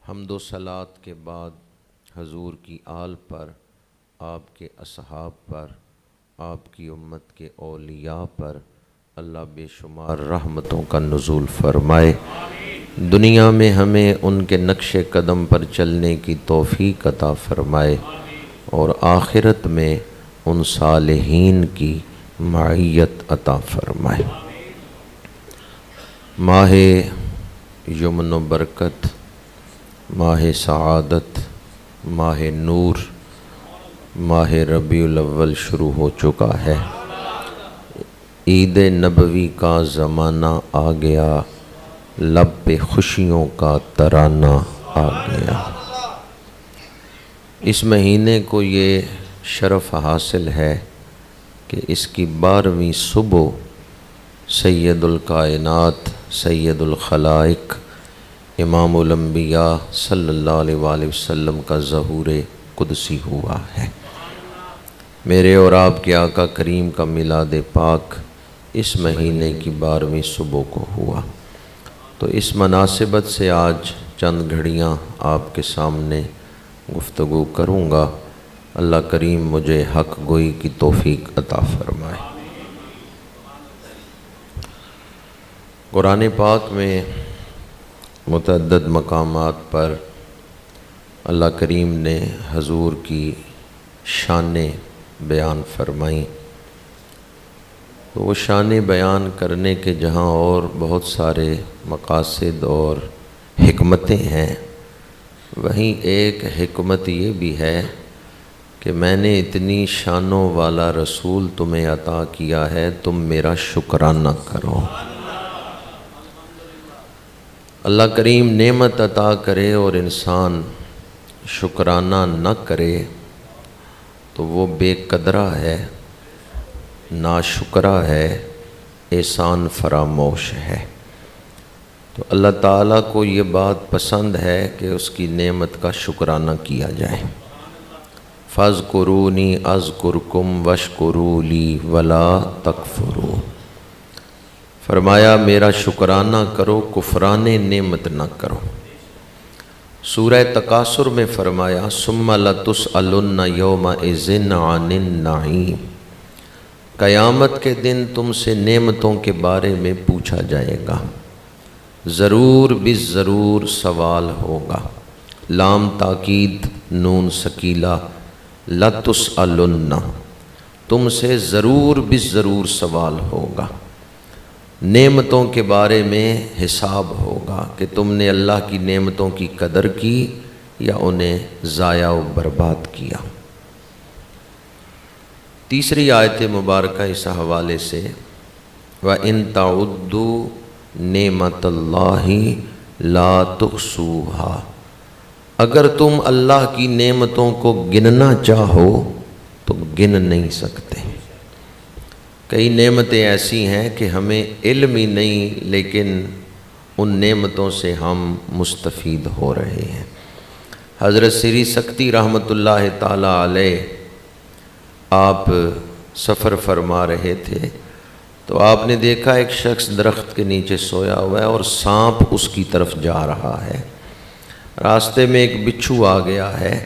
حمد و صلات کے بعد حضور کی آل پر، آپ کے اصحاب پر، آپ کی امت کے اولیاء پر اللہ بے شمار رحمتوں کا نزول فرمائے۔ دنیا میں ہمیں ان کے نقش قدم پر چلنے کی توفیق عطا فرمائے اور آخرت میں ان صالحین کی معیت عطا فرمائے۔ ماہ یمن و برکت، ماہ سعادت، ماہ نور، ماہ ربیع الاول شروع ہو چکا ہے۔ عید نبوی کا زمانہ آ گیا، لب پہ خوشیوں کا ترانہ آ گیا۔ اس مہینے کو یہ شرف حاصل ہے کہ اس کی 12ویں صبح سید الکائنات، سید الخلائق، امام الانبیاء صلی اللہ علیہ وآلہ وسلم کا ظہور قدسی ہوا ہے۔ میرے اور آپ کے آقا کریم کا میلاد پاک اس مہینے کی 12ویں صبح کو ہوا، تو اس مناسبت سے آج چند گھڑیاں آپ کے سامنے گفتگو کروں گا۔ اللہ کریم مجھے حق گوئی کی توفیق عطا فرمائے۔ قرآن پاک میں متعدد مقامات پر اللہ کریم نے حضور کی شانیں بیان فرمائیں، تو وہ شانیں بیان کرنے کے جہاں اور بہت سارے مقاصد اور حکمتیں ہیں، وہیں ایک حکمت یہ بھی ہے کہ میں نے اتنی شانوں والا رسول تمہیں عطا کیا ہے، تم میرا شکرانہ کرو۔ اللہ کریم نعمت عطا کرے اور انسان شکرانہ نہ کرے تو وہ بے قدرہ ہے، ناشکرہ ہے، احسان فراموش ہے۔ تو اللہ تعالیٰ کو یہ بات پسند ہے کہ اس کی نعمت کا شکرانہ کیا جائے۔ فاذکرونی اذکرکم واشکروا لی ولا تکفروا، فرمایا میرا شکرانہ کرو، کفران نعمت نہ کرو۔ سورہ تکاثر میں فرمایا ثم لتسألن یومئذ عن النعیم، قیامت کے دن تم سے نعمتوں کے بارے میں پوچھا جائے گا، ضرور بالضرور سوال ہوگا۔ لام تاکید نون ثقیلہ، لتسألن، تم سے ضرور بالضرور سوال ہوگا، نعمتوں کے بارے میں حساب ہوگا کہ تم نے اللہ کی نعمتوں کی قدر کی یا انہیں ضائع و برباد کیا۔ تیسری آیت مبارکہ اس حوالے سے وَإِن تَعُدُّوا نِعْمَتَ اللَّهِ لَا تُحْصُوهَا، اگر تم اللہ کی نعمتوں کو گننا چاہو تو گن نہیں سکتے۔ کئی نعمتیں ایسی ہیں کہ ہمیں علم ہی نہیں، لیکن ان نعمتوں سے ہم مستفید ہو رہے ہیں۔ حضرت سری سکتی رحمۃ اللہ تعالیٰ علیہ آپ سفر فرما رہے تھے، تو آپ نے دیکھا ایک شخص درخت کے نیچے سویا ہوا ہے اور سانپ اس کی طرف جا رہا ہے۔ راستے میں ایک بچھو آ گیا ہے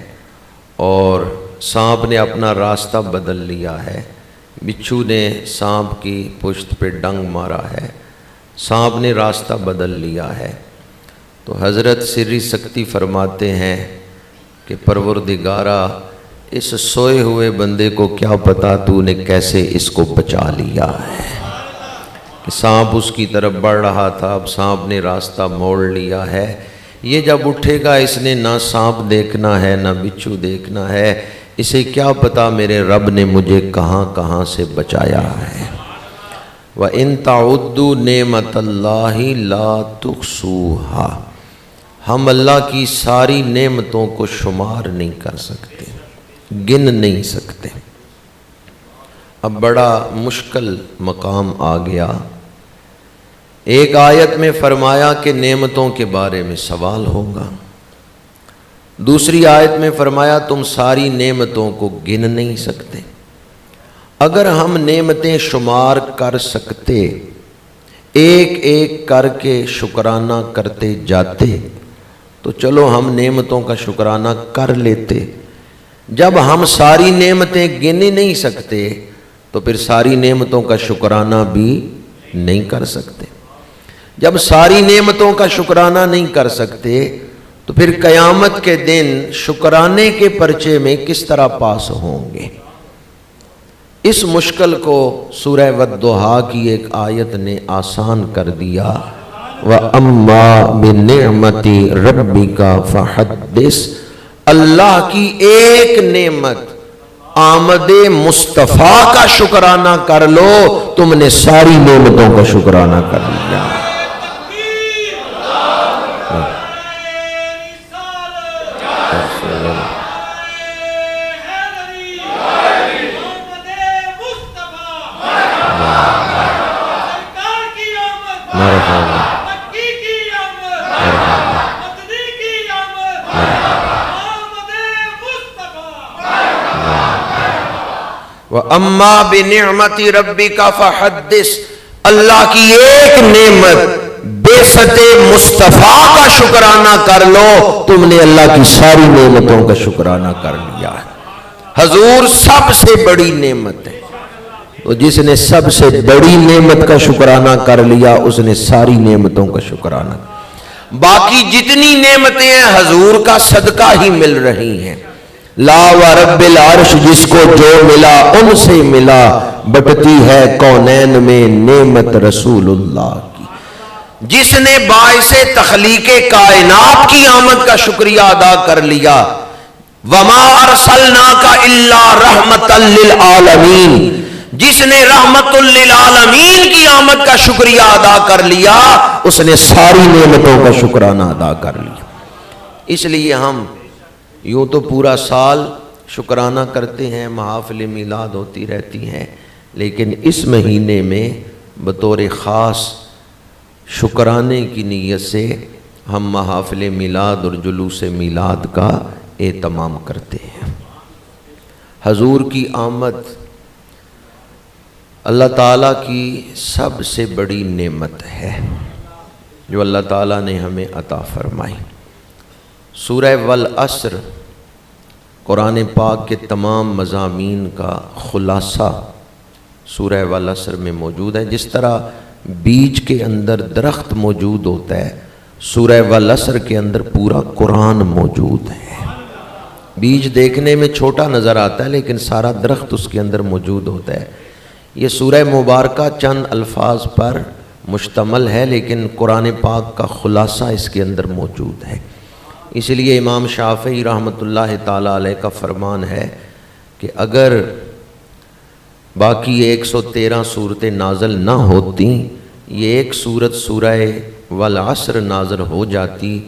اور سانپ نے اپنا راستہ بدل لیا ہے۔ بچھو نے سانپ کی پشت پہ ڈنگ مارا ہے، سانپ نے راستہ بدل لیا ہے۔ تو حضرت سری سکتی فرماتے ہیں کہ پروردگارا، اس سوئے ہوئے بندے کو کیا پتا تو نے کیسے اس کو بچا لیا ہے، کہ سانپ اس کی طرف بڑھ رہا تھا، اب سانپ نے راستہ موڑ لیا ہے، یہ جب اٹھے گا اس نے نہ سانپ دیکھنا ہے نہ بچھو دیکھنا ہے، اسے کیا پتا میرے رب نے مجھے کہاں کہاں سے بچایا ہے۔ وَإِن تَعُدُّوا نِعْمَتَ اللَّهِ لَا تُحْصُوهَا، ہم اللہ کی ساری نعمتوں کو شمار نہیں کر سکتے، گن نہیں سکتے۔ اب بڑا مشکل مقام آ گیا۔ ایک آیت میں فرمایا کہ نعمتوں کے بارے میں سوال ہوگا، دوسری آیت میں فرمایا تم ساری نعمتوں کو گن نہیں سکتے۔ اگر ہم نعمتیں شمار کر سکتے، ایک ایک کر کے شکرانہ کرتے جاتے، تو تو چلو ہم نعمتوں کا شکرانہ کر لیتے. جب ہم ساری نعمتیں گن ہی نہیں سکتے تو پھر ساری نعمتوں کا شکرانہ بھی نہیں کر سکتے. جب ساری نعمتوں کا شکرانہ نہیں کر سکتے تو پھر قیامت کے دن شکرانے کے پرچے میں کس طرح پاس ہوں گے؟ اس مشکل کو سورہ والضحیٰ کی ایک آیت نے آسان کر دیا. وَأَمَّا بِنِعْمَةِ رَبِّكَ فَحَدِّثْ. اللہ کی ایک نعمت آمد مصطفیٰ کا شکرانہ کر لو، تم نے ساری نعمتوں کا شکرانہ کر لیا. وَأَمَّا بِنِعْمَةِ رَبِّكَ فَحَدِّثْ. اللہ کی ایک نعمت بعثت مصطفیٰ کا شکرانہ کر لو، تم نے اللہ کی ساری نعمتوں کا شکرانہ کر لیا ہے. حضور سب سے بڑی نعمت ہے، تو جس نے سب سے بڑی نعمت کا شکرانہ کر لیا اس نے ساری نعمتوں کا شکرانہ. باقی جتنی نعمتیں ہیں حضور کا صدقہ ہی مل رہی ہیں. لا ورب العرش، جس کو جو ملا ان سے ملا، بٹتی ہے کونین میں نعمت رسول اللہ کی. جس نے باعث تخلیق کائنات کی آمد کا شکریہ ادا کر لیا، وما ارسلناک الا رحمتا للعالمین، جس نے رحمت للعالمین کی آمد کا شکریہ ادا کر لیا اس نے ساری نعمتوں کا شکرانہ ادا کر لیا. اس لیے ہم یوں تو پورا سال شکرانہ کرتے ہیں، محافل میلاد ہوتی رہتی ہیں، لیکن اس مہینے میں بطور خاص شکرانے کی نیت سے ہم محافل میلاد اور جلوس میلاد کا اہتمام کرتے ہیں. حضور کی آمد اللہ تعالیٰ کی سب سے بڑی نعمت ہے جو اللہ تعالیٰ نے ہمیں عطا فرمائی. سورہ والعصر قرآن پاک کے تمام مضامین کا خلاصہ سورہ والعصر میں موجود ہے. جس طرح بیج کے اندر درخت موجود ہوتا ہے، سورہ والعصر کے اندر پورا قرآن موجود ہے. بیج دیکھنے میں چھوٹا نظر آتا ہے لیکن سارا درخت اس کے اندر موجود ہوتا ہے. یہ سورہ مبارکہ چند الفاظ پر مشتمل ہے لیکن قرآن پاک کا خلاصہ اس کے اندر موجود ہے. اس لیے امام شافعی رحمۃ اللہ تعالیٰ علیہ کا فرمان ہے کہ اگر باقی 113 صورتیں نازل نہ ہوتی، یہ ایک صورت سورہ والعصر نازل ہو جاتی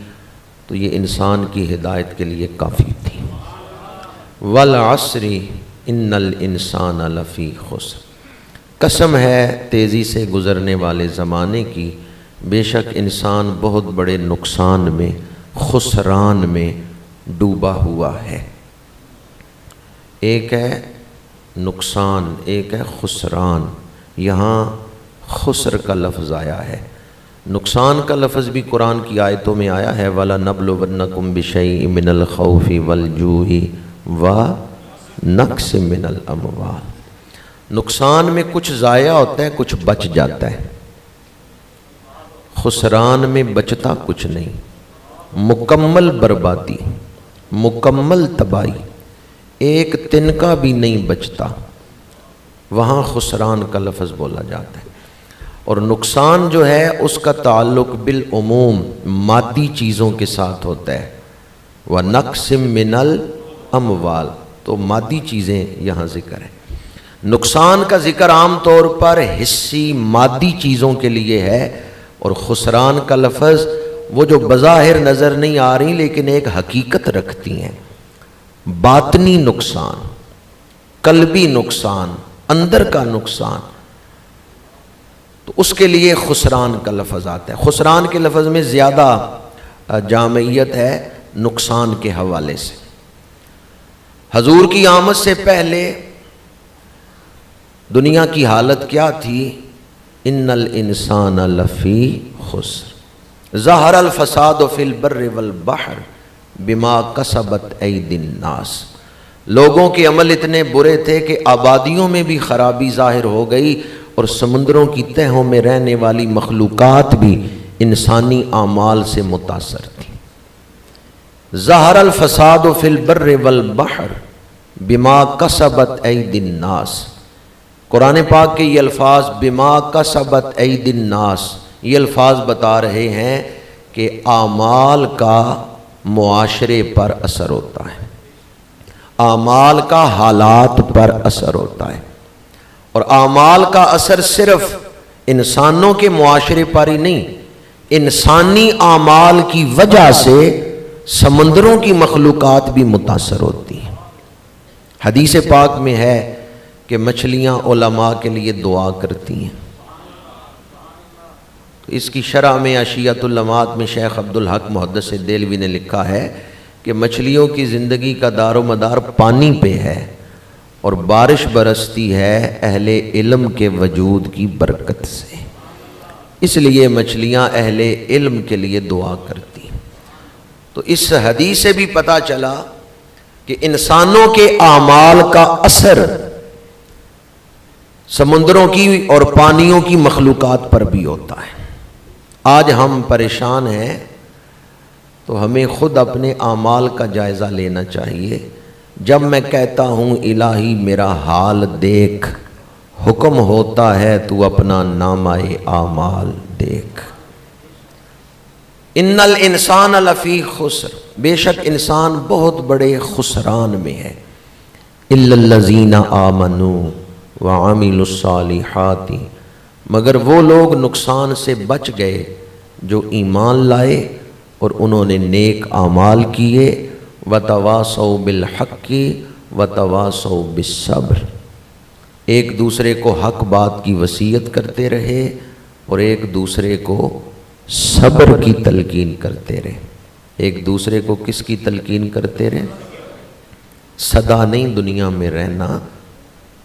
تو یہ انسان کی ہدایت کے لیے کافی تھی. والعصر ان الانسان لفی خسر. قسم ہے تیزی سے گزرنے والے زمانے کی، بے شک انسان بہت بڑے نقصان میں، خسران میں ڈوبا ہوا ہے. ایک ہے نقصان، ایک ہے خسران. یہاں خسر کا لفظ آیا ہے. نقصان کا لفظ بھی قرآن کی آیتوں میں آیا ہے. وَلَنَبْلُوَنَّكُمْ بِشَيْءٍ مِّنَ الْخَوْفِ وَالْجُوعِ وَنَقْصٍ مِّنَ الْأَمْوَالِ. نقصان میں کچھ ضائع ہوتا ہے، کچھ بچ جاتا ہے. خسران میں بچتا کچھ نہیں، مکمل بربادی، مکمل تباہی، ایک تنکا بھی نہیں بچتا. وہاں خسران کا لفظ بولا جاتا ہے. اور نقصان جو ہے اس کا تعلق بالعموم مادی چیزوں کے ساتھ ہوتا ہے. وَنَقْصٍ مِّنَ الْأَمْوَالِ، تو مادی چیزیں یہاں ذکر ہے. نقصان کا ذکر عام طور پر حصی مادی چیزوں کے لیے ہے، اور خسران کا لفظ وہ جو بظاہر نظر نہیں آ رہی لیکن ایک حقیقت رکھتی ہیں. باطنی نقصان، قلبی نقصان، اندر کا نقصان، تو اس کے لیے خسران کا لفظ آتا ہے. خسران کے لفظ میں زیادہ جامعیت ہے نقصان کے حوالے سے. حضور کی آمد سے پہلے دنیا کی حالت کیا تھی؟ ان الانسان لفی خسر. ظہر الفساد فی البر والبحر بما کسبت ایدی الناس، لوگوں کے عمل اتنے برے تھے کہ آبادیوں میں بھی خرابی ظاہر ہو گئی اور سمندروں کی تہوں میں رہنے والی مخلوقات بھی انسانی اعمال سے متاثر تھی۔ ظہر الفساد فی البر والبحر بما کسبت ایدی الناس، قرآن پاک کے یہ الفاظ بما کسبت ایدی الناس، یہ الفاظ بتا رہے ہیں کہ اعمال کا معاشرے پر اثر ہوتا ہے، اعمال کا حالات پر اثر ہوتا ہے، اور اعمال کا اثر صرف انسانوں کے معاشرے پر ہی نہیں، انسانی اعمال کی وجہ سے سمندروں کی مخلوقات بھی متاثر ہوتی ہیں۔ حدیث پاک میں ہے کہ مچھلیاں علماء کے لیے دعا کرتی ہیں۔ تو اس کی شرح میں عشیۃ اللمعات میں شیخ عبدالحق محدث دہلوی نے لکھا ہے کہ مچھلیوں کی زندگی کا دار و مدار پانی پہ ہے، اور بارش برستی ہے اہل علم کے وجود کی برکت سے، اس لیے مچھلیاں اہل علم کے لیے دعا کرتی ہیں۔ تو اس حدیث سے بھی پتہ چلا کہ انسانوں کے اعمال کا اثر سمندروں کی اور پانیوں کی مخلوقات پر بھی ہوتا ہے۔ آج ہم پریشان ہیں تو ہمیں خود اپنے اعمال کا جائزہ لینا چاہیے۔ جب میں کہتا ہوں الہی میرا حال دیکھ، حکم ہوتا ہے تو اپنا نامہ اعمال دیکھ۔ ان الانسان لفی خسر، بے شک انسان بہت بڑے خسران میں ہے، الا الذین آمنوا وعملوا الصالحات، مگر وہ لوگ نقصان سے بچ گئے جو ایمان لائے اور انہوں نے نیک اعمال کیے، وتواصوا بالحق وتواصوا بالصبر، ایک دوسرے کو حق بات کی وصیت کرتے رہے اور ایک دوسرے کو صبر کی تلقین کرتے رہے۔ ایک دوسرے کو کس کی تلقین کرتے رہے؟ سدا نہیں دنیا میں رہنا،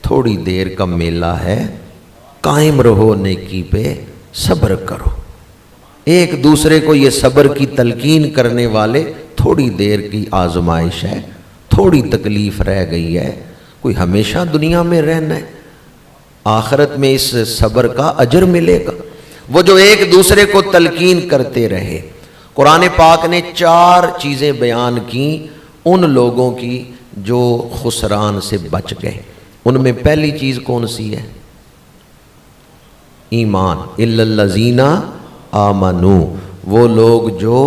تھوڑی دیر کا میلہ ہے، قائم رہو نیکی پہ، صبر کرو۔ ایک دوسرے کو یہ صبر کی تلقین کرنے والے، تھوڑی دیر کی آزمائش ہے، تھوڑی تکلیف رہ گئی ہے، کوئی ہمیشہ دنیا میں رہنا ہے، آخرت میں اس صبر کا اجر ملے گا۔ وہ جو ایک دوسرے کو تلقین کرتے رہے۔ قرآن پاک نے 4 چیزیں بیان کی ان لوگوں کی جو خسران سے بچ گئے۔ ان میں پہلی چیز کون سی ہے؟ ایمان، الا الذین آمنوا، وہ لوگ جو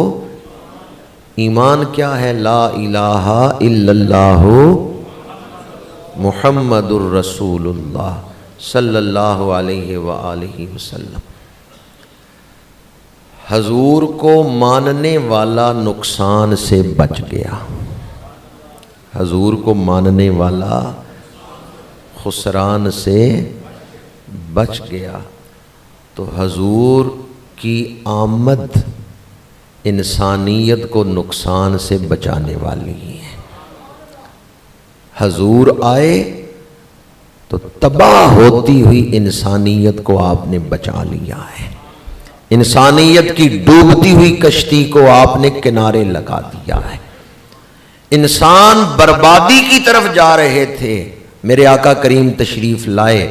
ایمان کیا ہے؟ لا الہ الا اللہ محمد الرسول اللہ صلی اللہ علیہ وآلہ وسلم۔ حضور کو ماننے والا نقصان سے بچ گیا، حضور کو ماننے والا خسران سے بچ گیا۔ تو حضور کی آمد انسانیت کو نقصان سے بچانے والی ہے۔ حضور آئے تو تباہ ہوتی ہوئی انسانیت کو آپ نے بچا لیا ہے، انسانیت کی ڈوبتی ہوئی کشتی کو آپ نے کنارے لگا دیا ہے۔ انسان بربادی کی طرف جا رہے تھے، میرے آقا کریم تشریف لائے۔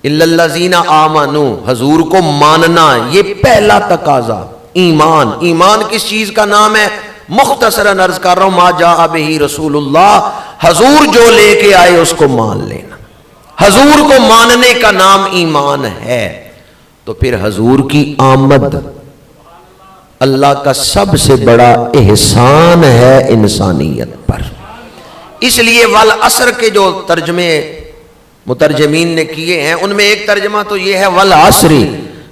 الا الذین آمنوا، حضور کو ماننا، یہ پہلا تقاضا۔ ایمان، ایمان کس چیز کا نام ہے؟ مختصراً عرض کر رہا ہوں، ما جاء بہ رسول اللہ، حضور جو لے کے آئے اس کو مان لینا۔ حضور کو ماننے کا نام ایمان ہے۔ تو پھر حضور کی آمد اللہ کا سب سے بڑا احسان ہے انسانیت پر۔ اس لیے والعصر کے جو ترجمے مترجمین نے کیے ہیں ان میں ایک ترجمہ تو یہ ہے والعصر،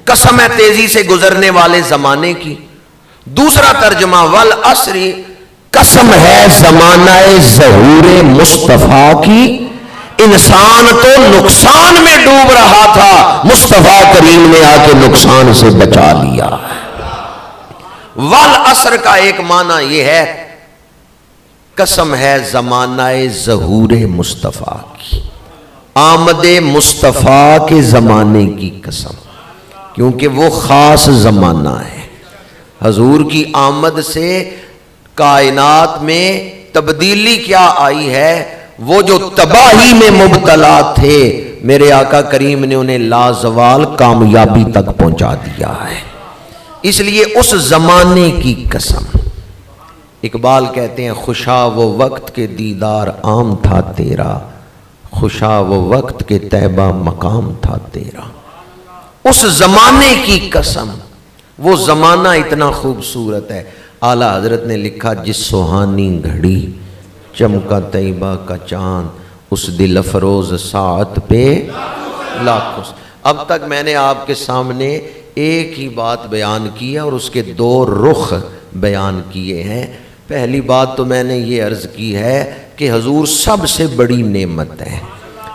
قسم ہے تیزی سے گزرنے والے زمانے کی۔ دوسرا ترجمہ والعصر، قسم ہے زمانہ ظہور مصطفیٰ کی، انسان تو نقصان میں ڈوب رہا تھا، مصطفیٰ کریم نے آ کے نقصان سے بچا لیا۔ والعصر کا ایک معنی یہ ہے قسم ہے زمانہ ظہور مصطفیٰ کی، آمد مصطفیٰ کے زمانے کی قسم، کیونکہ وہ خاص زمانہ ہے۔ حضور کی آمد سے کائنات میں تبدیلی کیا آئی ہے؟ وہ جو تباہی میں مبتلا تھے میرے آقا کریم نے انہیں لازوال کامیابی تک پہنچا دیا ہے۔ اس لیے اس زمانے کی قسم، اقبال کہتے ہیں خوشا وہ وقت کے دیدار عام تھا تیرا، خوشا وہ وقت کے طیبہ مقام تھا تیرا۔ اس زمانے کی قسم، وہ زمانہ اتنا خوبصورت ہے۔ اعلیٰ حضرت نے لکھا جس سہانی گھڑی چمکا طیبہ کا چاند، اس دل افروز ساعت پہ لاکھوں۔ اب تک میں نے آپ کے سامنے ایک ہی بات بیان کی ہے اور اس کے دو رخ بیان کیے ہیں۔ پہلی بات تو میں نے یہ عرض کی ہے کہ حضور سب سے بڑی نعمت ہے۔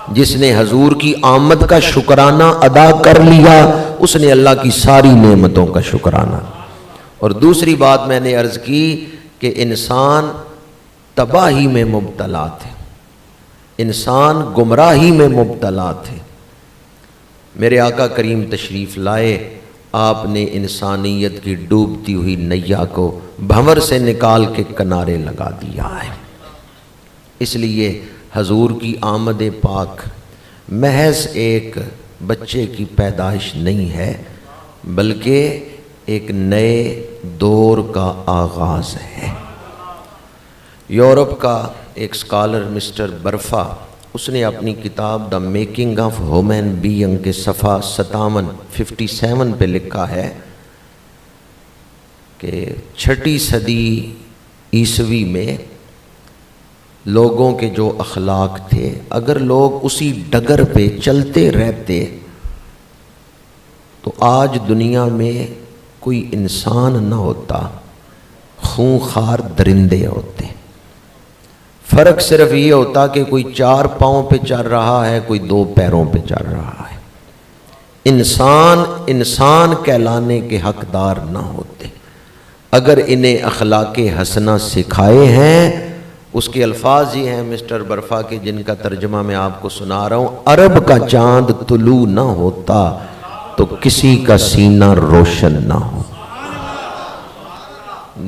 جس نے حضور کی آمد کا شکرانہ ادا کر لیا اس نے اللہ کی ساری نعمتوں کا شکرانہ۔ اور دوسری بات میں نے عرض کی کہ انسان تباہی میں مبتلا تھے، انسان گمراہی میں مبتلا تھے۔ میرے آقا کریم تشریف لائے، آپ نے انسانیت کی ڈوبتی ہوئی نیا کو بھنور سے نکال کے کنارے لگا دیا ہے۔ اس لیے حضور کی آمد پاک محض ایک بچے کی پیدائش نہیں ہے بلکہ ایک نئے دور کا آغاز ہے۔ یورپ کا ایک سکالر مسٹر برفا، اس نے اپنی کتاب the making of human being کے صفحہ 57 پہ لکھا ہے کہ 6 صدی عیسوی میں لوگوں کے جو اخلاق تھے، اگر لوگ اسی ڈگر پہ چلتے رہتے تو آج دنیا میں کوئی انسان نہ ہوتا، خونخوار درندے ہوتے۔ فرق صرف یہ ہوتا کہ کوئی 4 پاؤں پہ چل رہا ہے، کوئی 2 پیروں پہ چل رہا ہے۔ انسان کہلانے کے حقدار نہ ہوتے۔ اگر انہیں اخلاق حسنہ سکھائے ہیں، اس کے الفاظ یہ ہیں مسٹر برفا کے جن کا ترجمہ میں آپ کو سنا رہا ہوں، عرب کا چاند طلوع نہ ہوتا تو کسی کا سینہ روشن نہ ہو۔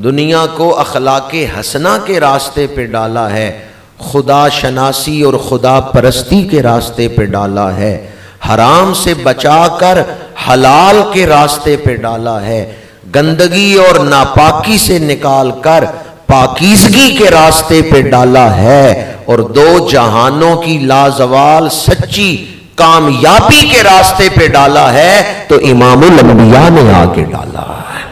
دنیا کو اخلاق حسنہ کے راستے پہ ڈالا ہے، خدا شناسی اور خدا پرستی کے راستے پہ ڈالا ہے، حرام سے بچا کر حلال کے راستے پہ ڈالا ہے، گندگی اور ناپاکی سے نکال کر پاکیزگی کے راستے پہ ڈالا ہے، اور 2 جہانوں کی لازوال سچی کامیابی کے راستے پہ ڈالا ہے تو امام الانبیاء نے آگے ڈالا ہے۔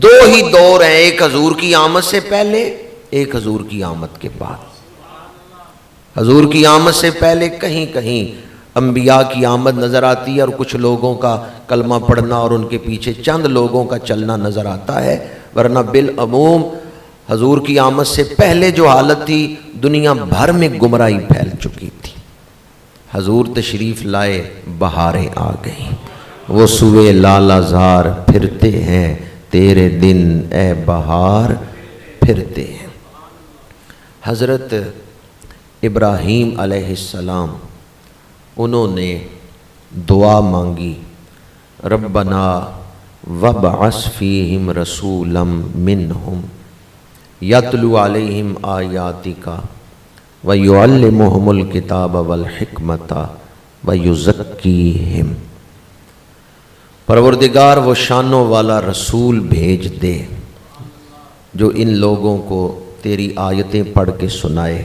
2 ہی دور ہیں، ایک حضور کی آمد سے پہلے، ایک حضور کی آمد کے بعد۔ حضور کی آمد سے پہلے کہیں کہیں انبیاء کی آمد نظر آتی ہے اور کچھ لوگوں کا کلمہ پڑھنا اور ان کے پیچھے چند لوگوں کا چلنا نظر آتا ہے، ورنہ بالعموم حضور کی آمد سے پہلے جو حالت تھی دنیا بھر میں گمراہی پھیل چکی تھی۔ حضور تشریف لائے، بہاریں آ گئیں، وہ سوئے لالہ زار پھرتے ہیں، تیرے دن اے بہار پھرتے ہیں۔ حضرت ابراہیم علیہ السلام انہوں نے دعا مانگی، ربنا وابعث فیہم رسولا منہم یتلو علیہم آیاتک ویعلمہم الکتاب والحکمت ویزکیہم۔ پروردگار وہ شانوں والا رسول بھیج دے جو ان لوگوں کو تیری آیتیں پڑھ کے سنائے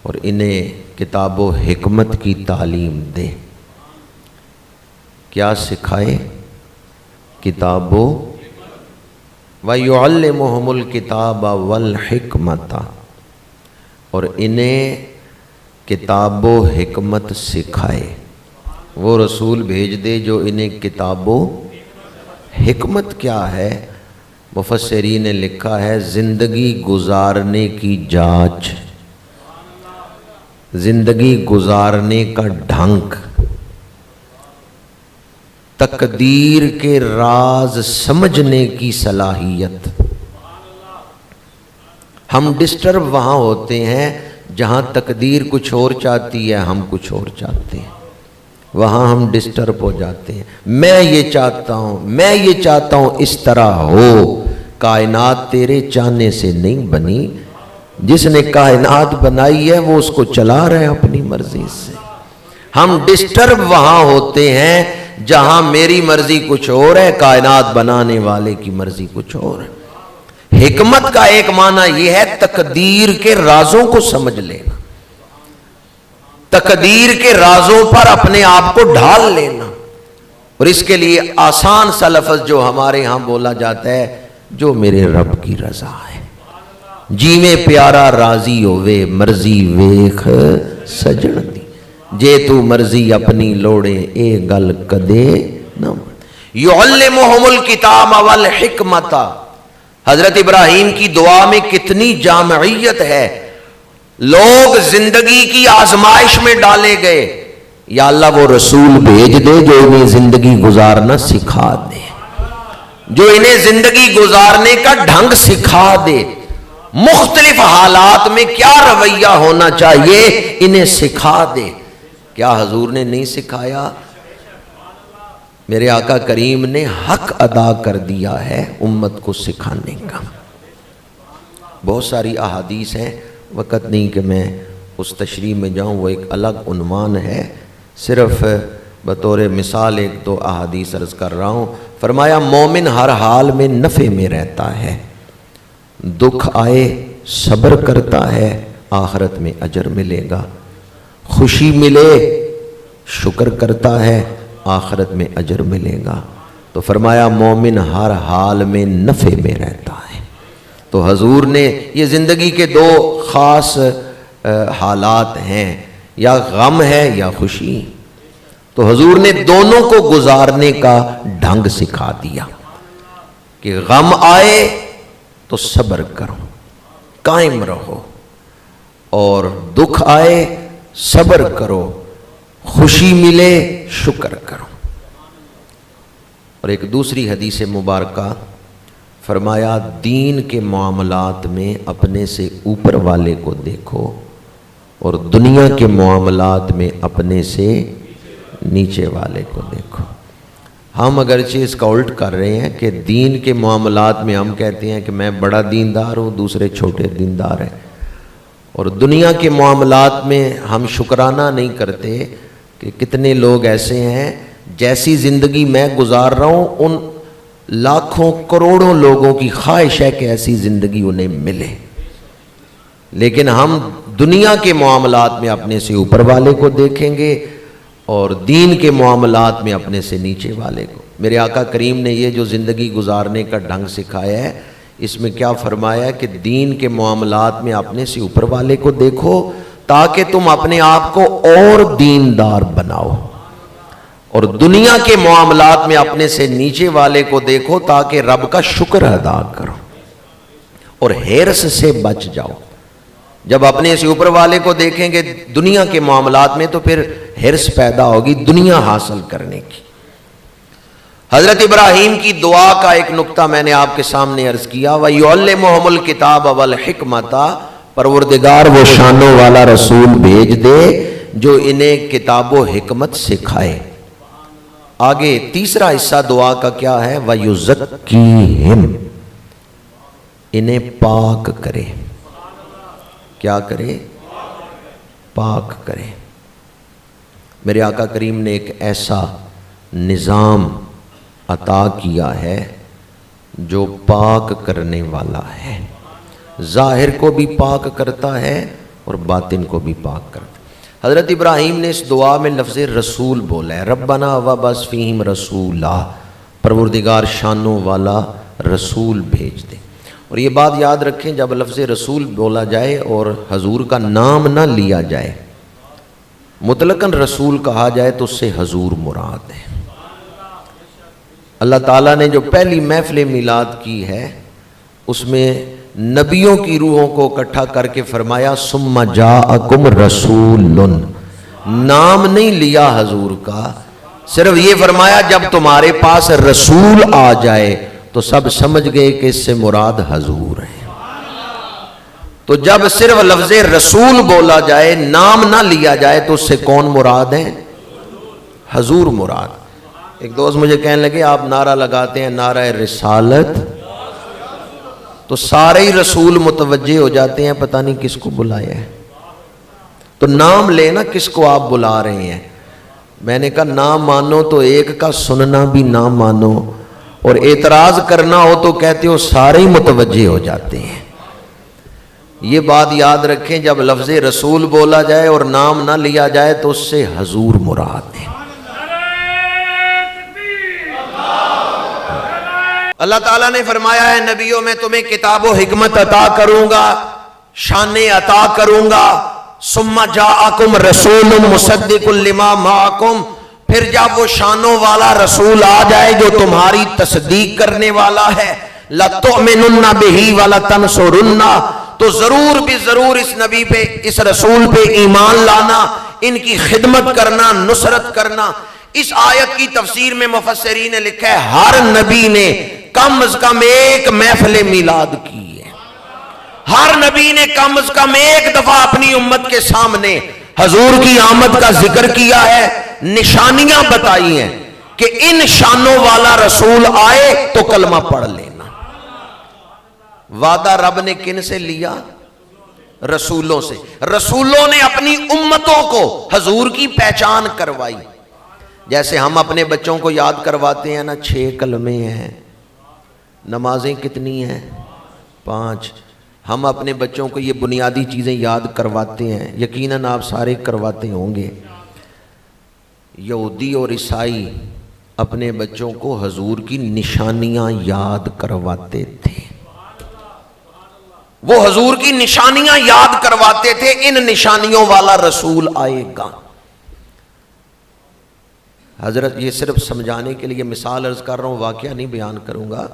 اور انہیں کتاب و حکمت کی تعلیم دے۔ کیا سکھائے؟ کتاب و وَيُعَلِّمُهُمُ الْكِتَابَ وَالْحِكْمَةَ، اور انہیں کتاب و حکمت سکھائے۔ وہ رسول بھیج دے جو انہیں کتاب و حکمت کیا ہے؟ مفسرین نے لکھا ہے زندگی گزارنے کی جانچ، زندگی گزارنے کا ڈھنگ، تقدیر کے راز سمجھنے کی صلاحیت۔ ہم ڈسٹرب وہاں ہوتے ہیں جہاں تقدیر کچھ اور چاہتی ہے، ہم کچھ اور چاہتے ہیں۔ وہاں ہم ڈسٹرب ہو جاتے ہیں. میں یہ چاہتا ہوں اس طرح ہو. کائنات تیرے چاہنے سے نہیں بنی، جس نے کائنات بنائی ہے وہ اس کو چلا رہے ہیں اپنی مرضی سے. ہم ڈسٹرب وہاں ہوتے ہیں جہاں میری مرضی کچھ اور ہے، کائنات بنانے والے کی مرضی کچھ اور ہے. حکمت کا ایک معنی یہ ہے تقدیر کے رازوں کو سمجھ لینا، تقدیر کے رازوں پر اپنے آپ کو ڈھال لینا. اور اس کے لیے آسان سا لفظ جو ہمارے ہاں بولا جاتا ہے، جو میرے رب کی رضا ہے. جیویں پیارا راضی ہوئے مرضی ویخ سجن دی، جے تو مرضی اپنی لوڑے اے گل کدے نہ. یعلمہم الکتاب والحکمت. حضرت ابراہیم کی دعا میں کتنی جامعیت ہے. لوگ زندگی کی آزمائش میں ڈالے گئے، یا اللہ وہ رسول بھیج دے جو انہیں زندگی گزارنا سکھا دے، جو انہیں زندگی گزارنے کا ڈھنگ سکھا دے، مختلف حالات میں کیا رویہ ہونا چاہیے انہیں سکھا دے. کیا حضور نے نہیں سکھایا؟ میرے آقا کریم نے حق ادا کر دیا ہے امت کو سکھانے کا. بہت ساری احادیث ہیں، وقت نہیں کہ میں اس تشریح میں جاؤں، وہ ایک الگ عنوان ہے. صرف بطور مثال ایک دو احادیث عرض کر رہا ہوں. فرمایا مومن ہر حال میں نفع میں رہتا ہے، دکھ آئے صبر کرتا ہے، آخرت میں اجر ملے گا. خوشی ملے شکر کرتا ہے، آخرت میں اجر ملے گا. تو فرمایا مومن ہر حال میں نفع میں رہتا ہے. تو حضور نے یہ زندگی کے دو خاص حالات ہیں، یا غم ہے یا خوشی. تو حضور نے دونوں کو گزارنے کا ڈھنگ سکھا دیا کہ غم آئے تو صبر کرو، قائم رہو، اور دکھ آئے صبر کرو، خوشی ملے شکر کرو. اور ایک دوسری حدیث مبارکہ فرمایا دین کے معاملات میں اپنے سے اوپر والے کو دیکھو، اور دنیا کے معاملات میں اپنے سے نیچے والے کو دیکھو. ہم اگرچہ اس کا الٹ کر رہے ہیں کہ دین کے معاملات میں ہم کہتے ہیں کہ میں بڑا دیندار ہوں، دوسرے چھوٹے دیندار ہیں، اور دنیا کے معاملات میں ہم شکرانہ نہیں کرتے کہ کتنے لوگ ایسے ہیں جیسی زندگی میں گزار رہا ہوں ان لاکھوں کروڑوں لوگوں کی خواہش ہے کہ ایسی زندگی انہیں ملے. لیکن ہم دنیا کے معاملات میں اپنے سے اوپر والے کو دیکھیں گے اور دین کے معاملات میں اپنے سے نیچے والے کو. میرے آقا کریم نے یہ جو زندگی گزارنے کا ڈھنگ سکھایا ہے، اس میں کیا فرمایا کہ دین کے معاملات میں اپنے سے اوپر والے کو دیکھو تاکہ تم اپنے آپ کو اور دیندار بناؤ، اور دنیا کے معاملات میں اپنے سے نیچے والے کو دیکھو تاکہ رب کا شکر ادا کرو اور ہرس سے بچ جاؤ. جب اپنے سے اوپر والے کو دیکھیں گے دنیا کے معاملات میں تو پھر ہرس پیدا ہوگی دنیا حاصل کرنے کی. حضرت ابراہیم کی دعا کا ایک نقطہ میں نے آپ کے سامنے عرض کیا، وَيُعَلِّمُهُمُ الْكِتَابَ وَالْحِكْمَةَ. پروردگار وہ شانوں والا رسول بھیج دے جو انہیں کتاب و حکمت سکھائے. آگے تیسرا حصہ دعا کا کیا ہے؟ وَيُزَكِّيهِمْ. انہیں پاک کرے. کیا کرے؟ پاک کرے. میرے آقا کریم نے ایک ایسا نظام عطا کیا ہے جو پاک کرنے والا ہے، ظاہر کو بھی پاک کرتا ہے اور باطن کو بھی پاک کرتا ہے. حضرت ابراہیم نے اس دعا میں لفظ رسول بولا ہے، ربنا وبعث فیہم رسولا. پروردگار شانوں والا رسول بھیج دے. اور یہ بات یاد رکھیں جب لفظ رسول بولا جائے اور حضور کا نام نہ لیا جائے، مطلقاً رسول کہا جائے تو اس سے حضور مراد ہے. اللہ تعالیٰ نے جو پہلی محفل میلاد کی ہے اس میں نبیوں کی روحوں کو اکٹھا کر کے فرمایا ثم جاءکم رسول. نام نہیں لیا حضور کا، صرف یہ فرمایا جب تمہارے پاس رسول آ جائے تو سب سمجھ گئے کہ اس سے مراد حضور ہے. تو جب صرف لفظ رسول بولا جائے، نام نہ لیا جائے، تو اس سے کون مراد ہے؟ حضور مراد. ایک دوست مجھے کہنے لگے آپ نعرہ لگاتے ہیں نعرہ رسالت، تو سارے ہی رسول متوجہ ہو جاتے ہیں پتہ نہیں کس کو بلایا ہے. تو نام لینا کس کو آپ بلا رہے ہیں. میں نے کہا نام مانو تو ایک کا سننا بھی نہ مانو، اور اعتراض کرنا ہو تو کہتے ہو سارے ہی متوجہ ہو جاتے ہیں. یہ بات یاد رکھیں، جب لفظ رسول بولا جائے اور نام نہ لیا جائے تو اس سے حضور مراد ہے. اللہ تعالیٰ نے فرمایا ہے نبیوں میں تمہیں کتاب و حکمت عطا کروں گا، شانیں عطا کروں گا. ثم جاءکم رسول مصدق لما معکم، پھر جب وہ شانوں والا رسول آ جائے جو تمہاری تصدیق کرنے والا ہے، لَتُؤْمِنُنَّ بِهِ وَلَتَنْصُرُنَّ، تو ضرور بھی ضرور اس نبی پہ، اس رسول پہ ایمان لانا، ان کی خدمت کرنا، نصرت کرنا. اس آیت کی تفسیر میں مفسرین نے لکھا ہے ہر نبی نے کم از کم ایک محفل میلاد کی ہے. ہر نبی نے کم از کم ایک دفعہ اپنی امت کے سامنے حضور کی آمد کا ذکر کیا ہے، نشانیاں بتائی ہیں کہ ان شانوں والا رسول آئے تو کلمہ پڑھ لینا. وعدہ رب نے کن سے لیا؟ رسولوں سے. رسولوں نے اپنی امتوں کو حضور کی پہچان کروائی. جیسے ہم اپنے بچوں کو یاد کرواتے ہیں نا 6 کلمے ہیں، نمازیں کتنی ہیں؟ 5. ہم اپنے بچوں کو یہ بنیادی چیزیں یاد کرواتے ہیں، یقیناً آپ سارے کرواتے ہوں گے. یہودی اور عیسائی اپنے بچوں کو حضور کی نشانیاں یاد کرواتے تھے. وہ حضور کی نشانیاں یاد کرواتے تھے، ان نشانیوں والا رسول آئے گا. حضرت یہ صرف سمجھانے کے لیے مثال عرض کر رہا ہوں، واقعہ نہیں بیان کروں گا.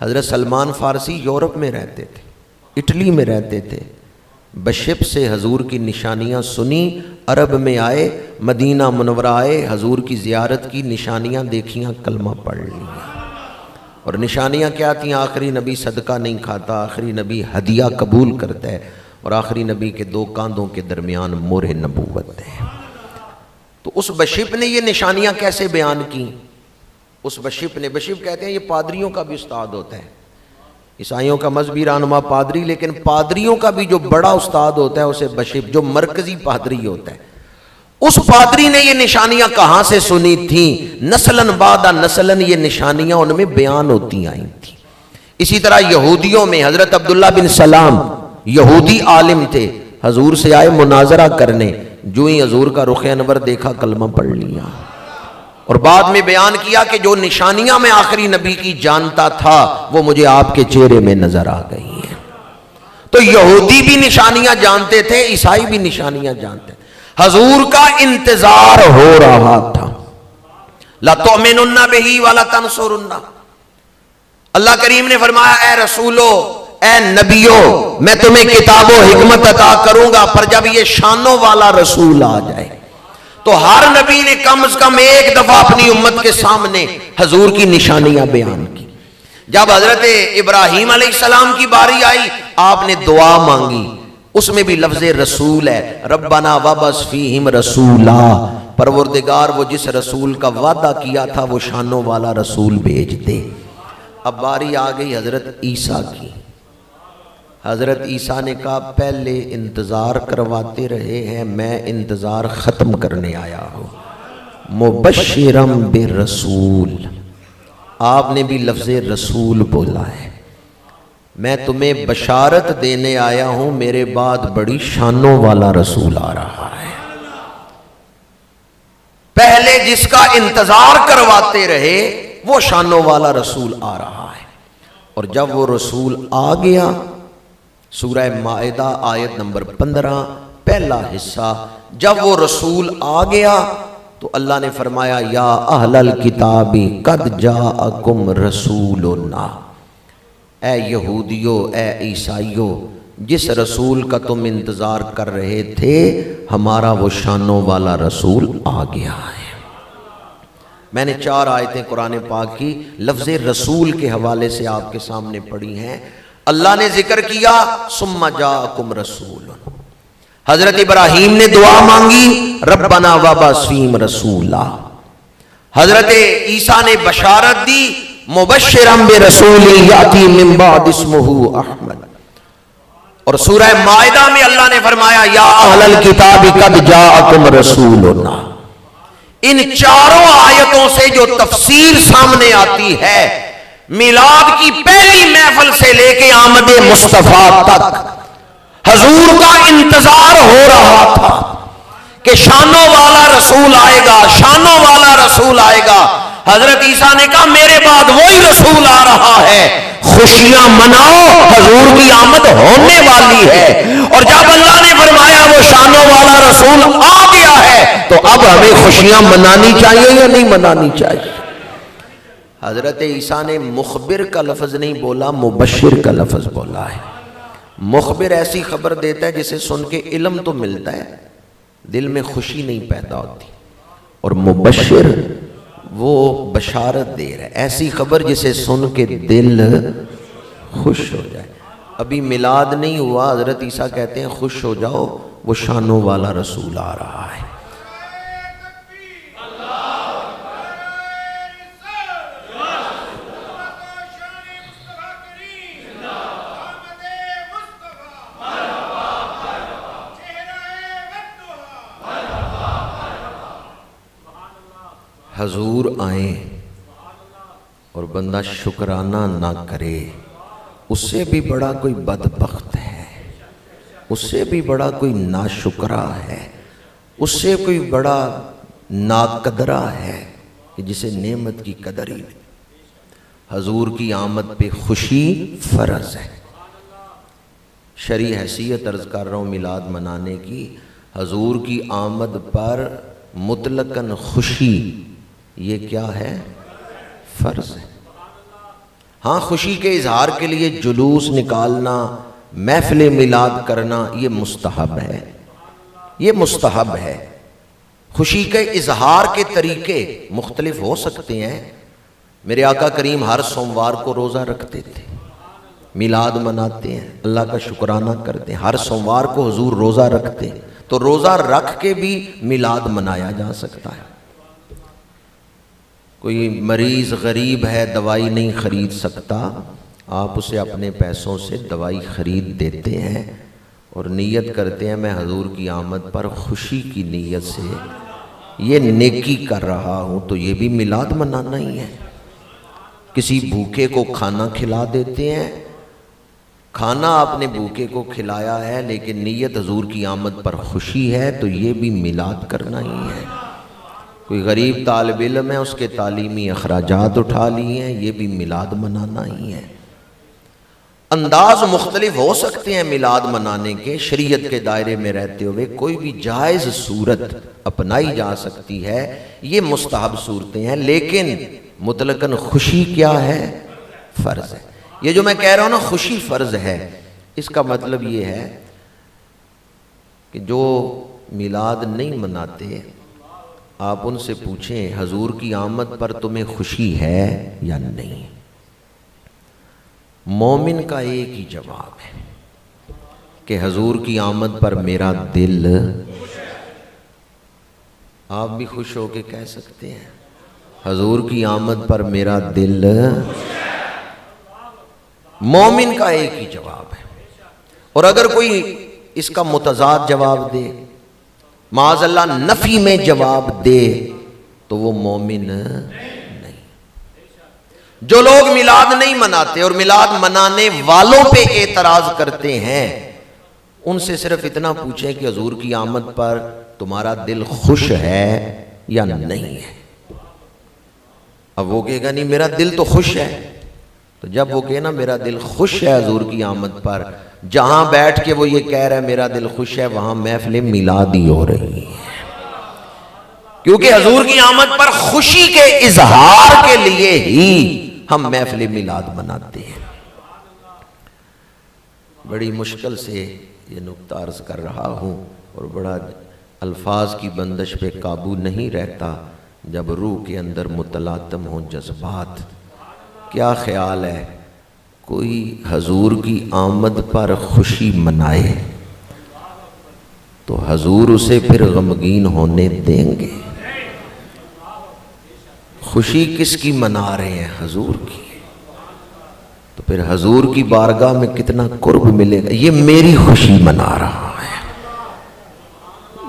حضرت سلمان فارسی یورپ میں رہتے تھے، اٹلی میں رہتے تھے. بشپ سے حضور کی نشانیاں سنی، عرب میں آئے، مدینہ منورہ آئے، حضور کی زیارت کی، نشانیاں دیکھیاں، کلمہ پڑھ لیا. اور نشانیاں کیا تھیں؟ آخری نبی صدقہ نہیں کھاتا، آخری نبی ہدیہ قبول کرتا ہے، اور آخری نبی کے 2 کاندھوں کے درمیان مہر نبوت ہے. تو اس بشپ نے یہ نشانیاں کیسے بیان کی؟ اس بشپ کہتے ہیں یہ پادریوں کا بھی استاد ہوتا ہے. عیسائیوں کا مذہبی رہنما پادری، لیکن پادریوں کا بھی جو بڑا استاد ہوتا ہے اسے بشپ، جو مرکزی پادری ہوتا ہے. اس پادری نے یہ نشانیاں کہاں سے سنی تھیں؟ نسلاً بعد نسلاً یہ نشانیاں ان میں بیان ہوتی آئی تھیں. اسی طرح یہودیوں میں حضرت عبداللہ بن سلام یہودی عالم تھے، حضور سے آئے مناظرہ کرنے، جو ہی حضور کا رخ انور دیکھا کلمہ پڑھ لیا. اور بعد میں بیان کیا کہ جو نشانیاں میں آخری نبی کی جانتا تھا وہ مجھے آپ کے چہرے میں نظر آ گئی ہیں. تو یہودی بھی نشانیاں جانتے تھے، عیسائی بھی نشانیاں جانتے تھے. حضور کا انتظار ہو رہا تھا. لَتُؤْمِنُنَّ بِهِ وَلَتَنْصُرُنَّ. اللہ کریم نے فرمایا اے رسولو، اے نبیو، میں تمہیں کتاب و حکمت عطا کروں گا. پر جب یہ شانوں والا رسول آ جائے تو ہر نبی نے کم از کم ایک دفعہ اپنی امت کے سامنے حضور کی نشانیاں بیان کی. جب حضرت ابراہیم علیہ السلام کی باری آئی، آپ نے دعا مانگی، اس میں بھی لفظ رسول ہے. ربنا وابعث فیہم رسولا، پروردگار وہ جس رسول کا وعدہ کیا تھا وہ شانوں والا رسول بھیج دے. اب باری آ گئی حضرت عیسیٰ کی. حضرت عیسیٰ نے کہا پہلے انتظار کرواتے رہے ہیں، میں انتظار ختم کرنے آیا ہوں. مبشرم برسول، آپ نے بھی لفظ رسول بولا ہے. میں تمہیں بشارت دینے آیا ہوں، میرے بعد بڑی شانوں والا رسول آ رہا ہے. پہلے جس کا انتظار کرواتے رہے وہ شانوں والا رسول آ رہا ہے. اور جب وہ رسول آ گیا، سورہ مائدہ آیت نمبر 15 پہلا حصہ، جب وہ رسول آ گیا تو اللہ نے فرمایا یا اہل الکتاب قد جاءکم رسولنا، اے یہودیو، اے عیسائیو، جس رسول کا تم انتظار کر رہے تھے ہمارا وہ شانوں والا رسول آ گیا ہے. میں نے 4 آیتیں قرآن پاک کی لفظ رسول کے حوالے سے آپ کے سامنے پڑھی ہیں. اللہ نے ذکر کیا ثم جاءکم رسول. حضرت ابراہیم نے دعا مانگی ربنا وابعث فیہم رسولا. حضرت عیسیٰ نے بشارت دی مبشرا برسول یاتی من بعد اسمہ احمد، اور سورہ مائدہ میں اللہ نے فرمایا یا اہل الکتاب قد جاءکم رسولنا۔ ان چاروں آیتوں سے جو تفسیر سامنے آتی ہے میلاد کی پہلی محفل سے لے کے آمد مصطفیٰ تک حضور کا انتظار ہو رہا تھا کہ شانوں والا رسول آئے گا، شانوں والا رسول آئے گا۔ حضرت عیسیٰ نے کہا میرے بعد وہی رسول آ رہا ہے، خوشیاں مناؤ، حضور کی آمد ہونے والی ہے۔ اور جب اللہ نے فرمایا وہ شانوں والا رسول آ گیا ہے تو اب ہمیں خوشیاں منانی چاہیے یا نہیں منانی چاہیے؟ حضرت عیسیٰ نے مخبر کا لفظ نہیں بولا، مبشر کا لفظ بولا ہے۔ مخبر ایسی خبر دیتا ہے جسے سن کے علم تو ملتا ہے، دل میں خوشی نہیں پیدا ہوتی، اور مبشر وہ بشارت دے رہا ہے، ایسی خبر جسے سن کے دل خوش ہو جائے۔ ابھی میلاد نہیں ہوا، حضرت عیسیٰ کہتے ہیں خوش ہو جاؤ، وہ شانوں والا رسول آ رہا ہے۔ حضور آئیں اور بندہ شکرانہ نہ کرے، اس سے بھی بڑا کوئی بدبخت ہے، اس سے بھی بڑا کوئی ناشکرا ہے، اس سے کوئی بڑا ناقدرہ ہے کہ جسے نعمت کی قدر ہی نہیں۔ حضور کی آمد پہ خوشی فرض ہے۔ شرعی حیثیت عرض کر رہا ہوں میلاد منانے کی، حضور کی آمد پر مطلقاً خوشی یہ کیا ہے؟ فرض ہے۔ ہاں خوشی کے اظہار کے لیے جلوس نکالنا، محفل میلاد کرنا یہ مستحب ہے، یہ مستحب ہے۔ خوشی کے اظہار کے طریقے مختلف ہو سکتے ہیں۔ میرے آقا کریم ہر سوموار کو روزہ رکھتے تھے، میلاد مناتے ہیں، اللہ کا شکرانہ کرتے ہیں۔ ہر سوموار کو حضور روزہ رکھتے ہیں، تو روزہ رکھ کے بھی میلاد منایا جا سکتا ہے۔ کوئی مریض غریب ہے، دوائی نہیں خرید سکتا، آپ اسے اپنے پیسوں سے دوائی خرید دیتے ہیں اور نیت کرتے ہیں میں حضور کی آمد پر خوشی کی نیت سے یہ نیکی کر رہا ہوں، تو یہ بھی میلاد منانا ہی ہے۔ کسی بھوکے کو کھانا کھلا دیتے ہیں، کھانا آپ نے بھوکے کو کھلایا ہے لیکن نیت حضور کی آمد پر خوشی ہے، تو یہ بھی میلاد کرنا ہی ہے۔ کوئی غریب طالب علم ہے، اس کے تعلیمی اخراجات اٹھا لیے ہیں، یہ بھی میلاد منانا ہی ہے۔ انداز مختلف ہو سکتے ہیں میلاد منانے کے، شریعت کے دائرے میں رہتے ہوئے کوئی بھی جائز صورت اپنائی جا سکتی ہے، یہ مستحب صورتیں ہیں، لیکن مطلقاً خوشی کیا ہے؟ فرض ہے۔ یہ جو میں کہہ رہا ہوں نا خوشی فرض ہے، اس کا مطلب یہ ہے کہ جو میلاد نہیں مناتے آپ ان سے پوچھیں حضور کی آمد پر تمہیں خوشی ہے یا نہیں؟ مومن کا ایک ہی جواب ہے کہ حضور کی آمد پر میرا دل، آپ بھی خوش ہو کے کہہ سکتے ہیں حضور کی آمد پر میرا دل، مومن کا ایک ہی جواب ہے۔ اور اگر کوئی اس کا متضاد جواب دے، معاذ اللہ نفی میں جواب دے، تو وہ مومن نہیں۔ جو لوگ میلاد نہیں مناتے اور میلاد منانے والوں پہ اعتراض کرتے ہیں، ان سے صرف اتنا پوچھیں کہ حضور کی آمد پر تمہارا دل خوش ہے یا نہیں ہے؟ اب وہ کہے گا نہیں میرا دل تو خوش ہے، تو جب وہ کہے نا میرا دل خوش ہے حضور کی آمد پر، جہاں بیٹھ کے وہ یہ کہہ رہا ہے میرا دل خوش ہے، وہاں محفل میلاد ہی ہو رہی ہے، کیونکہ حضور کی آمد پر خوشی کے اظہار کے لیے ہی ہم محفل میلاد مناتے ہیں۔ بڑی مشکل سے یہ نکتہ عرض کر رہا ہوں اور بڑا الفاظ کی بندش پہ قابو نہیں رہتا جب روح کے اندر متلاطم ہوں جذبات۔ کیا خیال ہے کوئی حضور کی آمد پر خوشی منائے تو حضور اسے پھر غمگین ہونے دیں گے؟ خوشی کس کی منا رہے ہیں؟ حضور کی۔ تو پھر حضور کی بارگاہ میں کتنا قرب ملے گا۔ یہ میری خوشی منا رہا ہے،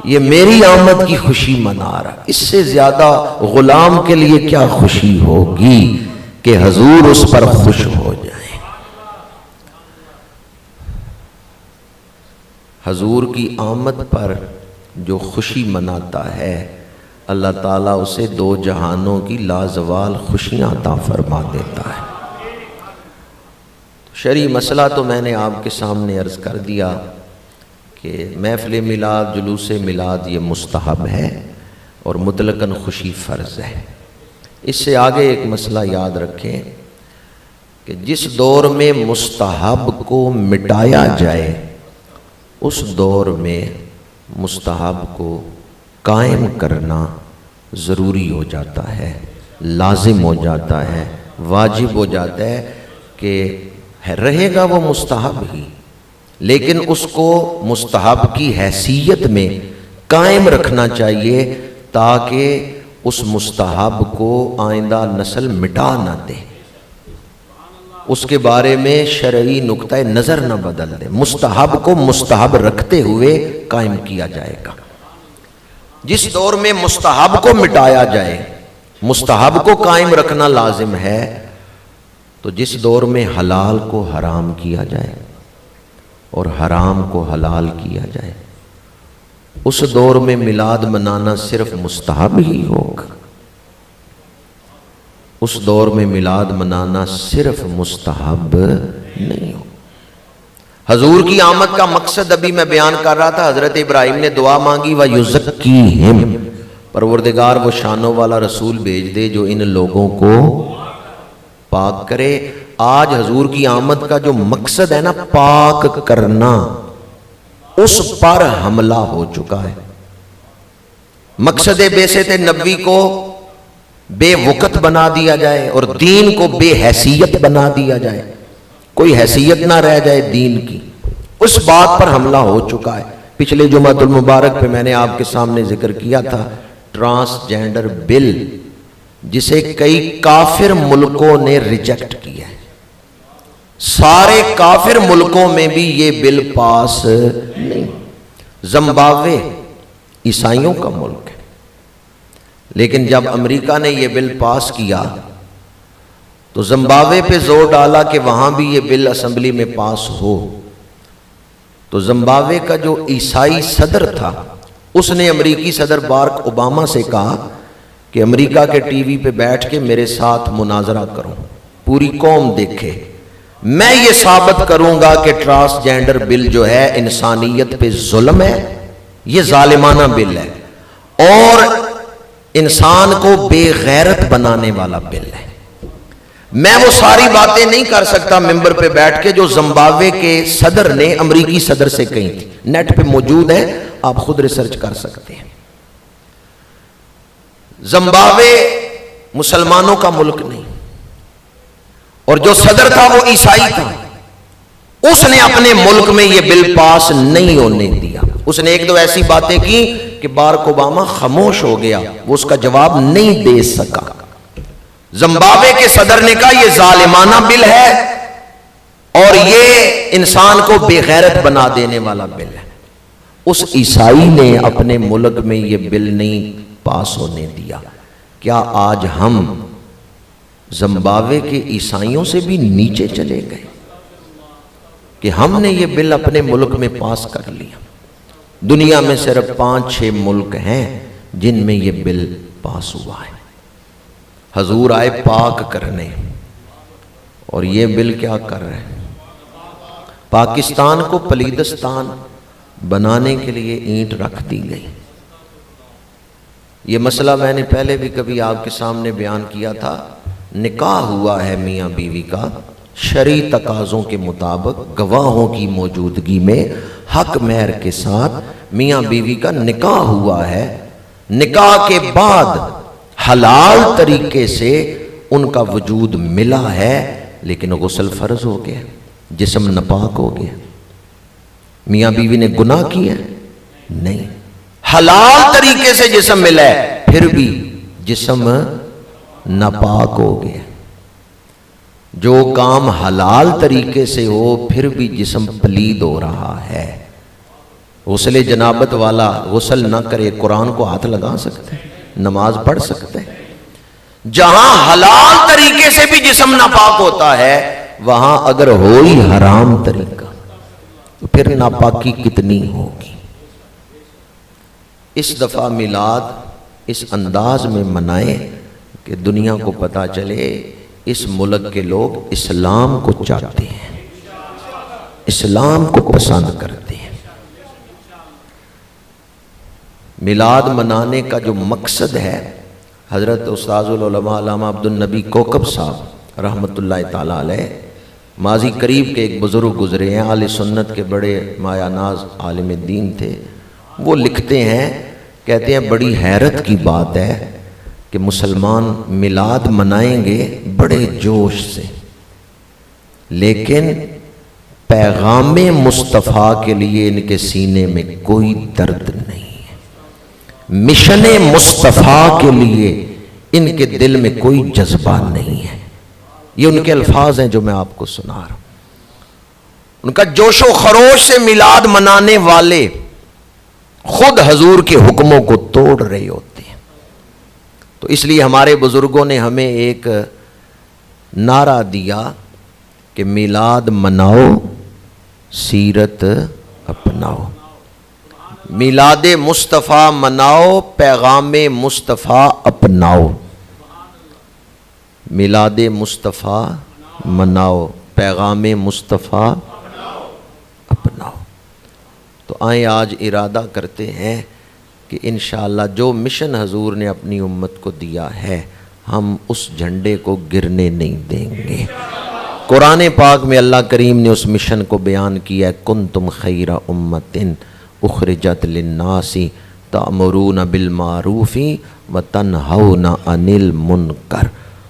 یہ میری آمد کی خوشی منا رہا۔ اس سے زیادہ غلام کے لیے کیا خوشی ہوگی کہ حضور اس پر خوش ہو جائیں۔ حضور کی آمد پر جو خوشی مناتا ہے اللہ تعالیٰ اسے دو جہانوں کی لازوال خوشیاں عطا فرما دیتا ہے۔ شرعی مسئلہ تو میں نے آپ کے سامنے عرض کر دیا کہ محفل میلاد، جلوس میلاد یہ مستحب ہے اور مطلقاً خوشی فرض ہے۔ اس سے آگے ایک مسئلہ یاد رکھیں کہ جس دور میں مستحب کو مٹایا جائے اس دور میں مستحب کو قائم کرنا ضروری ہو جاتا ہے، لازم ہو جاتا ہے، واجب ہو جاتا ہے کہ رہے گا وہ مستحب ہی، لیکن اس کو مستحب کی حیثیت میں قائم رکھنا چاہیے تاکہ اس مستحب کو آئندہ نسل مٹا نہ دے، اس کے بارے میں شرعی نقطہ نظر نہ بدل دے۔ مستحب کو مستحب رکھتے ہوئے قائم کیا جائے گا۔ جس دور میں مستحب کو مٹایا جائے، مستحب کو قائم رکھنا لازم ہے، تو جس دور میں حلال کو حرام کیا جائے اور حرام کو حلال کیا جائے اس دور میں میلاد منانا صرف مستحب ہی ہوگا، اس دور میں میلاد منانا صرف مستحب نہیں ہو۔ حضور کی آمد کا مقصد ابھی میں بیان کر رہا تھا، حضرت ابراہیم نے دعا مانگی وَيُزَكِّيهِمْ، پروردگار وہ شانوں والا رسول بھیج دے جو ان لوگوں کو پاک کرے۔ آج حضور کی آمد کا جو مقصد ہے نا پاک کرنا، اس پر حملہ ہو چکا ہے۔ مقصد بعثت نبوی کو بے وقت بنا دیا جائے اور دین کو بے حیثیت بنا دیا جائے، کوئی حیثیت نہ رہ جائے دین کی، اس بات پر حملہ ہو چکا ہے۔ پچھلے جمعہ المبارک پہ میں نے آپ کے سامنے ذکر کیا تھا ٹرانسجینڈر بل، جسے کئی کافر ملکوں نے ریجیکٹ کیا ہے۔ سارے کافر ملکوں میں بھی یہ بل پاس نہیں۔ زمبابوے عیسائیوں کا ملک ہے، لیکن جب امریکہ نے یہ بل پاس کیا تو زمبابوے پہ زور ڈالا کہ وہاں بھی یہ بل اسمبلی میں پاس ہو، تو زمبابوے کا جو عیسائی صدر تھا اس نے امریکی صدر باراک اوباما سے کہا کہ امریکہ کے ٹی وی پہ بیٹھ کے میرے ساتھ مناظرہ کرو، پوری قوم دیکھے، میں یہ ثابت کروں گا کہ ٹرانسجینڈر بل جو ہے انسانیت پہ ظلم ہے، یہ ظالمانہ بل ہے اور انسان کو بے غیرت بنانے والا بل ہے۔ میں وہ ساری باتیں نہیں کر سکتا ممبر پہ بیٹھ کے جو زمبابوے کے صدر نے امریکی صدر سے کہی تھی، نیٹ پہ موجود ہے، آپ خود ریسرچ کر سکتے ہیں۔ زمبابوے مسلمانوں کا ملک نہیں، اور جو صدر تھا وہ عیسائی تھا، اس نے اپنے ملک میں یہ بل پاس نہیں ہونے دیا۔ اس نے ایک دو ایسی باتیں کی کہ باراک اوباما خاموش ہو گیا، وہ اس کا جواب نہیں دے سکا۔ زمبابوے کے صدر نے کہا یہ ظالمانہ بل ہے اور یہ انسان کو بے غیرت بنا دینے والا بل ہے۔ اس عیسائی نے اپنے ملک میں یہ بل نہیں پاس ہونے دیا۔ کیا آج ہم زمبابوے کے عیسائیوں سے بھی نیچے چلے گئے کہ ہم نے یہ بل اپنے ملک میں پاس کر لیا؟ دنیا میں صرف 5-6 ملک ہیں جن میں یہ بل پاس ہوا ہے۔ حضور آئے پاک کرنے، اور یہ بل کیا کر رہے ہیں؟ پاکستان کو پلیدستان بنانے کے لیے اینٹ رکھ دی گئی۔ یہ مسئلہ میں نے پہلے بھی کبھی آپ کے سامنے بیان کیا تھا۔ نکاح ہوا ہے میاں بیوی کا شرعی تقاضوں کے مطابق، گواہوں کی موجودگی میں حق مہر کے ساتھ میاں بیوی کا نکاح ہوا ہے۔ نکاح کے بعد حلال طریقے سے ان کا وجود ملا ہے، لیکن غسل فرض ہو گیا، جسم ناپاک ہو گیا۔ میاں بیوی نے گناہ کیا نہیں، حلال طریقے سے جسم ملا ہے، پھر بھی جسم ناپاک ہو گیا۔ جو کام حلال طریقے سے ہو پھر بھی جسم پلید ہو رہا ہے۔ غسل جنابت والا غسل نہ کرے، قرآن کو ہاتھ لگا سکتے ہیں، نماز پڑھ سکتے ہیں۔ جہاں حلال طریقے سے بھی جسم ناپاک ہوتا ہے، وہاں اگر ہو ہی حرام طریقہ تو پھر ناپاکی کتنی ہوگی۔ اس دفعہ میلاد اس انداز میں منائیں کہ دنیا کو پتہ چلے اس ملک کے لوگ اسلام کو چاہتے ہیں، اسلام کو پسند کرتے ہیں۔ میلاد منانے کا جو مقصد ہے، حضرت استاذ العلماء علامہ عبدالنبی کوکب صاحب رحمۃ اللہ تعالیٰ علیہ ماضی قریب کے ایک بزرگ گزرے ہیں، اہل سنت کے بڑے مایہ ناز عالم دین تھے۔ وہ لکھتے ہیں، کہتے ہیں بڑی حیرت کی بات ہے کہ مسلمان میلاد منائیں گے بڑے جوش سے، لیکن پیغام مصطفیٰ کے لیے ان کے سینے میں کوئی درد نہیں ہے، مشن مصطفیٰ کے لیے ان کے دل میں کوئی جذبہ نہیں ہے۔ یہ ان کے الفاظ ہیں جو میں آپ کو سنا رہا ہوں۔ ان کا جوش و خروش سے میلاد منانے والے خود حضور کے حکموں کو توڑ رہے ہوتے ہیں۔ تو اس لیے ہمارے بزرگوں نے ہمیں ایک نعرہ دیا کہ میلاد مناؤ، سیرت اپناؤ۔ میلاد مصطفیٰ مناؤ، پیغام مصطفیٰ اپناؤ۔ میلاد مصطفیٰ مناؤ، پیغام مصطفیٰ اپناؤ۔ تو آئیں آج ارادہ کرتے ہیں کہ انشاءاللہ جو مشن حضور نے اپنی امت کو دیا ہے، ہم اس جھنڈے کو گرنے نہیں دیں گے۔ قرآن پاک میں اللہ کریم نے اس مشن کو بیان کیا ہے، کنتم خیر امت اخرجت للناس تأمرون بالمعروف وتنہون عن المنکر۔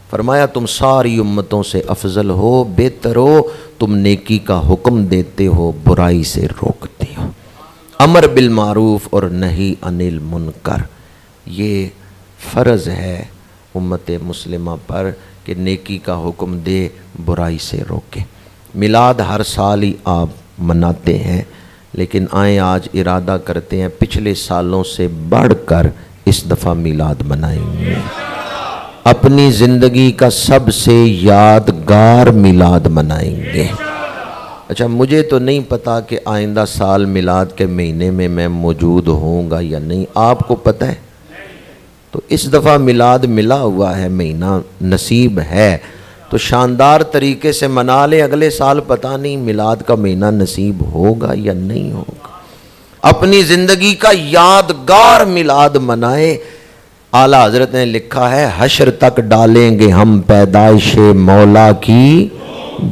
فرمایا تم ساری امتوں سے افضل ہو، بہتر ہو، تم نیکی کا حکم دیتے ہو، برائی سے روکتے ہو۔ امر بالمعروف اور نہی عن المنکر، یہ فرض ہے امت مسلمہ پر کہ نیکی کا حکم دے، برائی سے روکے۔ میلاد ہر سال ہی آپ مناتے ہیں، لیکن آئیں آج ارادہ کرتے ہیں پچھلے سالوں سے بڑھ کر اس دفعہ میلاد منائیں گے۔ اپنی زندگی کا سب سے یادگار میلاد منائیں گے۔ اچھا مجھے تو نہیں پتا کہ آئندہ سال میلاد کے مہینے میں میں موجود ہوں گا یا نہیں، آپ کو پتہ ہے؟ تو اس دفعہ میلاد ملا ہوا ہے، مہینہ نصیب ہے تو شاندار طریقے سے منا لیں۔ اگلے سال پتہ نہیں میلاد کا مہینہ نصیب ہوگا یا نہیں ہوگا۔ اپنی زندگی کا یادگار میلاد منائیں۔ اعلیٰ حضرت نے لکھا ہے، حشر تک ڈالیں گے ہم پیدائش مولا کی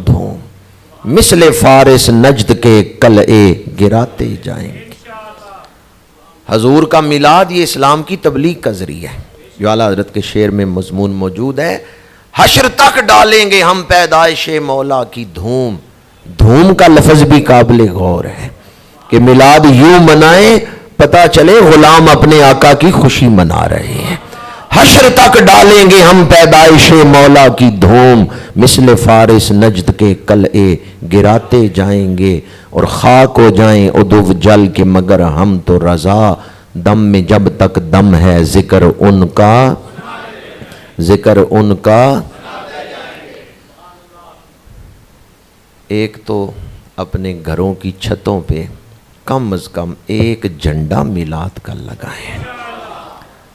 دھوم، مثل فارس نجد کے قلعے گراتے جائیں گے۔ حضور کا میلاد یہ اسلام کی تبلیغ کا ذریعہ ہے، جو اعلیٰ حضرت کے شعر میں مضمون موجود ہے۔ حشر تک ڈالیں گے ہم پیدائش مولا کی دھوم۔ دھوم کا لفظ بھی قابل غور ہے کہ میلاد یوں منائیں پتہ چلے غلام اپنے آقا کی خوشی منا رہے ہیں۔ حشر تک ڈالیں گے ہم پیدائش مولا کی دھوم، مثل فارس نجد کے قلعے گراتے جائیں گے، اور خاک ہو جائیں عدو جل کے مگر ہم تو رضا، دم میں جب تک دم ہے ذکر ان کا، ذکر ان کا۔ ایک تو اپنے گھروں کی چھتوں پہ کم از کم ایک جھنڈا میلاد کا لگائیں۔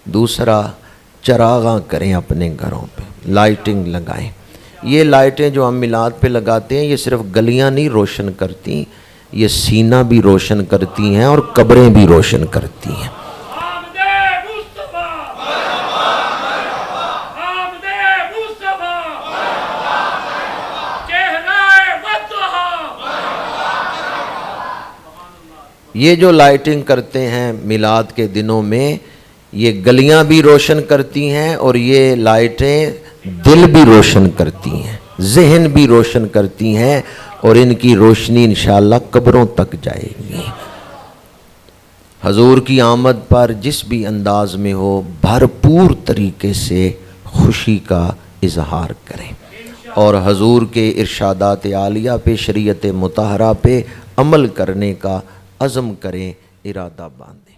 دوسرا چراغاں کریں اپنے گھروں پہ، لائٹنگ لگائیں۔ یہ لائٹیں جو ہم میلاد پہ لگاتے ہیں یہ صرف گلیاں نہیں روشن کرتی، یہ سینہ بھی روشن کرتی ہیں اور قبریں بھی روشن کرتی ہیں۔ یہ جو لائٹنگ کرتے ہیں میلاد کے دنوں میں، یہ گلیاں بھی روشن کرتی ہیں اور یہ لائٹیں دل بھی روشن کرتی ہیں، ذہن بھی روشن کرتی ہیں، اور ان کی روشنی انشاءاللہ قبروں تک جائے گی۔ حضور کی آمد پر جس بھی انداز میں ہو بھرپور طریقے سے خوشی کا اظہار کریں اور حضور کے ارشادات عالیہ پہ، شریعت مطہرہ پہ عمل کرنے کا عزم کریں، ارادہ باندھیں۔